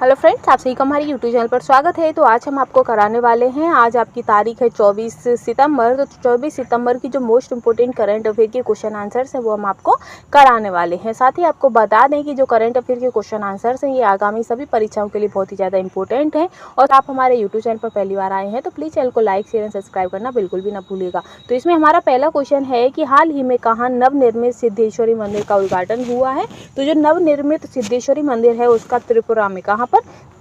Hello friends, आप सभी का हमारे यूट्यूब चैनल पर स्वागत है। तो आज हम आपको कराने वाले हैं, आज आपकी तारीख है 24 सितंबर। तो 24 सितंबर की जो मोस्ट इंपोर्टेंट करंट अफेयर के क्वेश्चन आंसर्स हैं वो हम आपको कराने वाले हैं। साथ ही आपको बता दें कि जो करंट अफेयर के क्वेश्चन आंसर्स हैं ये आगामी सभी परीक्षाओं के लिए बहुत ही ज़्यादा इंपॉर्टेंट है। और आप हमारे यूट्यूब चैनल पर पहली बार आए हैं तो प्लीज़ चैनल को लाइक, शेयर एंड सब्सक्राइब करना बिल्कुल भी ना भूलिएगा। तो इसमें हमारा पहला क्वेश्चन है कि हाल ही में कहाँ नवनिर्मित सिद्धेश्वरी मंदिर का उद्घाटन हुआ है। तो जो नवनिर्मित सिद्धेश्वरी मंदिर है उसका त्रिपुरा में, कहाँ पर?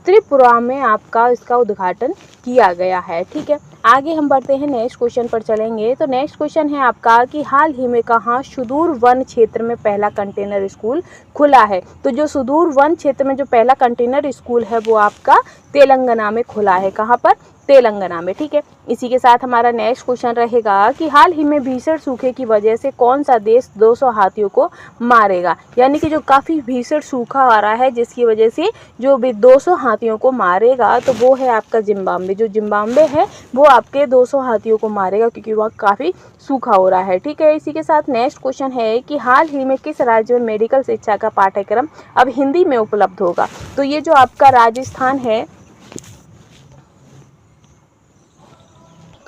त्रिपुरा में आपका इसका उद्घाटन किया गया है। ठीक है, आगे हम बढ़ते हैं, नेक्स्ट क्वेश्चन पर चलेंगे। तो नेक्स्ट क्वेश्चन है आपका कि हाल ही में कहाँ सुदूर वन क्षेत्र में पहला कंटेनर स्कूल खुला है। तो जो सुदूर वन क्षेत्र में जो पहला कंटेनर स्कूल है वो आपका तेलंगाना में खुला है। कहाँ पर? तेलंगाना में। ठीक है, इसी के साथ हमारा नेक्स्ट क्वेश्चन रहेगा कि हाल ही में भीषण सूखे की वजह से कौन सा देश 200 हाथियों को मारेगा। यानी कि जो काफ़ी भीषण सूखा आ रहा है जिसकी वजह से जो भी 200 हाथियों को मारेगा तो वो है आपका जिम्बाब्वे। जो जिम्बाब्वे है वो आपके 200 हाथियों को मारेगा क्योंकि वह काफ़ी सूखा हो रहा है। ठीक है, इसी के साथ नेक्स्ट क्वेश्चन है कि हाल ही में किस राज्य में मेडिकल शिक्षा का पाठ्यक्रम अब हिंदी में उपलब्ध होगा। तो ये जो आपका राजस्थान है,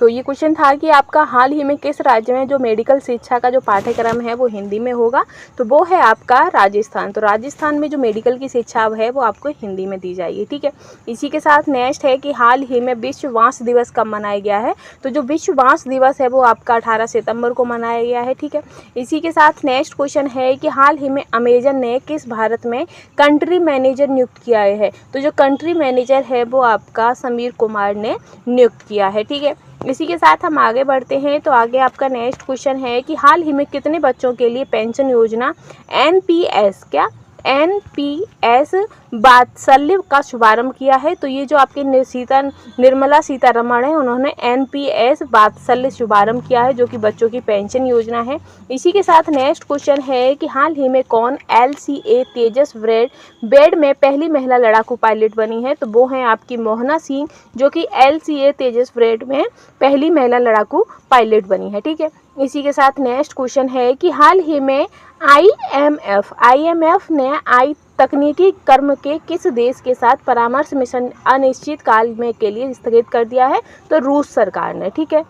तो ये क्वेश्चन था कि आपका हाल ही में किस राज्य में जो मेडिकल शिक्षा का जो पाठ्यक्रम है वो हिंदी में होगा। तो वो है आपका राजस्थान। तो राजस्थान में जो मेडिकल की शिक्षा है वो आपको हिंदी में दी जाएगी। ठीक है, इसी के साथ नेक्स्ट है कि हाल ही में विश्व बांस दिवस कब मनाया गया है। तो जो विश्व बांस दिवस है वो आपका 18 सितंबर को मनाया गया है। ठीक है, इसी के साथ नेक्स्ट क्वेश्चन है कि हाल ही में अमेजन ने किस भारत में कंट्री मैनेजर नियुक्त किया है। तो जो कंट्री मैनेजर है वो आपका समीर कुमार ने नियुक्त किया है। ठीक है, इसी के साथ हम आगे बढ़ते हैं। तो आगे आपका नेक्स्ट क्वेश्चन है कि हाल ही में कितने बच्चों के लिए पेंशन योजना एनपीएस एनपीएस वात्सल्य का शुभारंभ किया है। तो ये जो आपके निर्मला सीतारमण है उन्होंने एनपीएस वात्सल्य शुभारंभ किया है जो कि बच्चों की पेंशन योजना है। इसी के साथ नेक्स्ट क्वेश्चन है कि हाल ही में कौन LCA तेजस बेड में पहली महिला लड़ाकू पायलट बनी है। तो वो है आपकी मोहना सिंह जो कि LCA तेजस बेड में पहली महिला लड़ाकू पायलट बनी है। ठीक है, इसी के साथ नेक्स्ट क्वेश्चन है कि हाल ही में IMF ने तकनीकी कर्म के किस देश के साथ परामर्श मिशन अनिश्चित काल में के लिए स्थगित कर दिया है। तो रूस सरकार ने। ठीक है,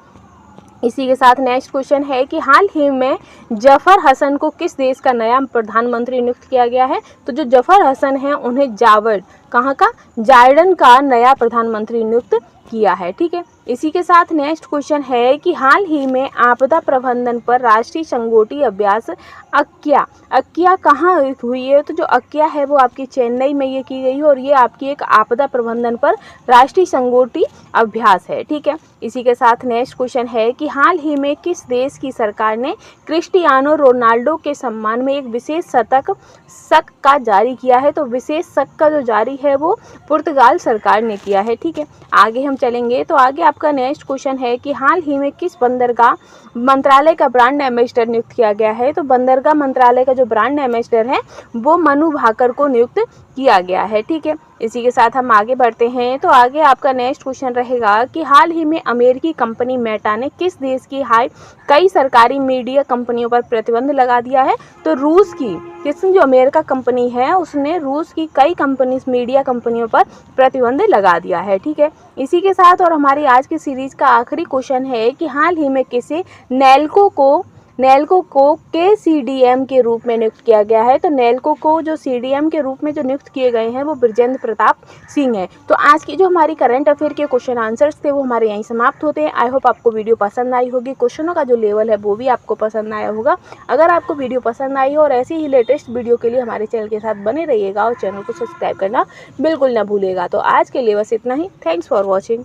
इसी के साथ नेक्स्ट क्वेश्चन है कि हाल ही में जफर हसन को किस देश का नया प्रधानमंत्री नियुक्त किया गया है। तो जो जफर हसन है उन्हें जॉर्डन का नया प्रधानमंत्री नियुक्त किया है। ठीक है, इसी के साथ नेक्स्ट क्वेश्चन है कि हाल ही में आपदा प्रबंधन पर राष्ट्रीय संगोष्ठी अभ्यास अक्किया कहाँ हुई है। तो जो अक्किया है वो आपकी चेन्नई में ये की गई है और ये आपकी एक आपदा प्रबंधन पर राष्ट्रीय संगोष्ठी अभ्यास है। ठीक है, इसी के साथ नेक्स्ट क्वेश्चन है कि हाल ही में किस देश की सरकार ने क्रिस्टियानो रोनाल्डो के सम्मान में एक विशेष शतक का जारी किया है। तो विशेष शतक का जो जारी है वो पुर्तगाल सरकार ने किया है। ठीक है, आगे हम चलेंगे। तो आगे आपका नेक्स्ट क्वेश्चन है कि हाल ही में किस बंदरगाह मंत्रालय का ब्रांड एम्बेसडर नियुक्त किया गया है। तो बंदरगाह मंत्रालय का जो ब्रांड एम्बेसडर है वो मनु भाकर को नियुक्त किया गया है। ठीक है, इसी के साथ हम आगे बढ़ते हैं। तो आगे आपका नेक्स्ट क्वेश्चन रहेगा कि हाल ही में अमेरिकी कंपनी मेटा ने किस देश की कई सरकारी मीडिया कंपनियों पर प्रतिबंध लगा दिया है। तो रूस की जो अमेरिका कंपनी है उसने रूस की कई मीडिया कंपनियों पर प्रतिबंध लगा दिया है। ठीक है, इसी के साथ और हमारी आज की सीरीज का आखिरी क्वेश्चन है कि हाल ही में किसे नेल्को को CDM के रूप में नियुक्त किया गया है। तो नेल्को को जो CDM के रूप में जो नियुक्त किए गए हैं वो बृजेंद्र प्रताप सिंह है। तो आज की जो हमारी करंट अफेयर के क्वेश्चन आंसर्स थे वो हमारे यहीं समाप्त होते हैं। आई होप आपको वीडियो पसंद आई होगी, क्वेश्चनों का जो लेवल है वो भी आपको पसंद आया होगा। अगर आपको वीडियो पसंद आई हो और ऐसी ही लेटेस्ट वीडियो के लिए हमारे चैनल के साथ बने रहिएगा और चैनल को सब्सक्राइब करना बिल्कुल ना भूलिएगा। तो आज के लिए बस इतना ही। Thanks for watching.